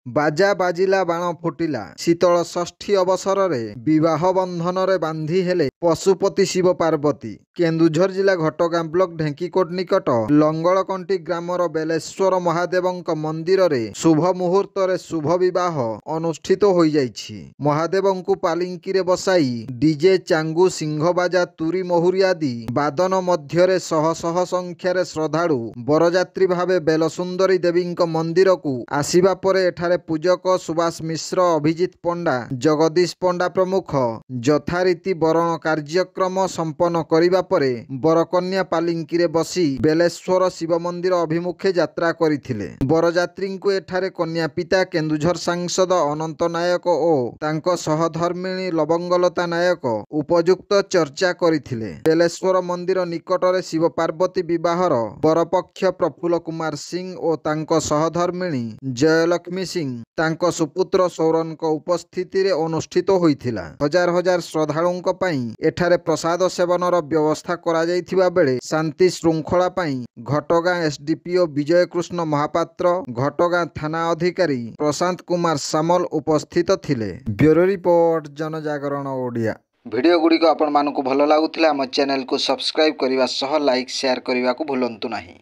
ବାଜା ବାଜିଲା ବାଣ ଫୁଟିଲା ଶୀତଳ ଷଷ୍ଠୀ ଅବସରରେ ବିବାହ ବନ୍ଧନରେ ବାନ୍ଧି ହେଲେ ପଶୁପତି ଶିବ ପାର୍ବତୀ। କେନ୍ଦୁଝର ଜିଲ୍ଲା ଘଟଗାଁ ବ୍ଲକ ଢେଙ୍କିକୋଟ ନିକଟ ଲଙ୍ଗଳକଣ୍ଟି ଗ୍ରାମର ବେଲେଶ୍ୱର ମହାଦେବଙ୍କ ମନ୍ଦିରରେ ଶୁଭ ମୁହୂର୍ତ୍ତରେ ଶୁଭ ବିବାହ ଅନୁଷ୍ଠିତ ହୋଇଯାଇଛି। ମହାଦେବଙ୍କୁ ପାଲିଙ୍କିରେ ବସାଇ ଡିଜେ ଚାଙ୍ଗୁ ସିଂହବାଜା ତୁରି ମହୁରି ଆଦି ବାଦନ ମଧ୍ୟରେ ଶହ ଶହ ସଂଖ୍ୟାରେ ଶ୍ରଦ୍ଧାଳୁ ବରଯାତ୍ରୀ ଭାବେ ବେଲସୁନ୍ଦରୀ ଦେବୀଙ୍କ ମନ୍ଦିରକୁ ଆସିବା ପରେ ଏଠାରେ ପୂଜକ ସୁବାସ ମିଶ୍ର, ଅଭିଜିତ ପଣ୍ଡା, ଜଗଦୀଶ ପଣ୍ଡା ପ୍ରମୁଖ ଯଥାରୀତି ବରଣ କାର୍ଯ୍ୟକ୍ରମ ସମ୍ପନ୍ନ କରିବା ପରେ ବରକନ୍ୟା ପାଲିଙ୍କିରେ ବସି ବେଲେଶ୍ୱର ଶିବ ମନ୍ଦିର ଅଭିମୁଖେ ଯାତ୍ରା କରିଥିଲେ। ବରଯାତ୍ରୀଙ୍କୁ ଏଠାରେ କନ୍ୟା ପିତା କେନ୍ଦୁଝର ସାଂସଦ ଅନନ୍ତ ନାୟକ ଓ ତାଙ୍କ ସହଧର୍ମିଣୀ ଲବଙ୍ଗଲତା ନାୟକ ଉପଯୁକ୍ତ ଚର୍ଚ୍ଚା କରିଥିଲେ। ବେଲେଶ୍ୱର ମନ୍ଦିର ନିକଟରେ ଶିବ ପାର୍ବତୀ ବିବାହର ବରପକ୍ଷ ପ୍ରଫୁଲ୍ଲ କୁମାର ସିଂ ଓ ତାଙ୍କ ସହଧର୍ମିଣୀ ଜୟଲକ୍ଷ୍ମୀ ସିଂ ତାଙ୍କ ସୁପୁତ୍ର ସୌରନଙ୍କ ଉପସ୍ଥିତିରେ ଅନୁଷ୍ଠିତ ହୋଇଥିଲା। ହଜାର ହଜାର ଶ୍ରଦ୍ଧାଳୁଙ୍କ ପାଇଁ ଏଠାରେ ପ୍ରସାଦ ସେବନର ବ୍ୟବସ୍ଥା କରାଯାଇଥିବା ବେଳେ ଶାନ୍ତି ଶୃଙ୍ଖଳା ପାଇଁ ଘଟଗାଁ ଏସଡିପିଓ ବିଜୟ କୃଷ୍ଣ ମହାପାତ୍ର, ଘଟଗାଁ ଥାନା ଅଧିକାରୀ ପ୍ରଶାନ୍ତ କୁମାର ସାମଲ ଉପସ୍ଥିତ ଥିଲେ। Bureau report, Janajagarana Odia. Video ଗୁଡ଼ିକ ଆପଣମାନଙ୍କୁ ଭଲ ଲାଗୁଥିଲେ ଆମ ଚ୍ୟାନେଲକୁ ସବସ୍କ୍ରାଇବ୍ କରିବା ସହ ଲାଇକ୍ ସେୟାର କରିବାକୁ ଭୁଲନ୍ତୁ ନାହିଁ।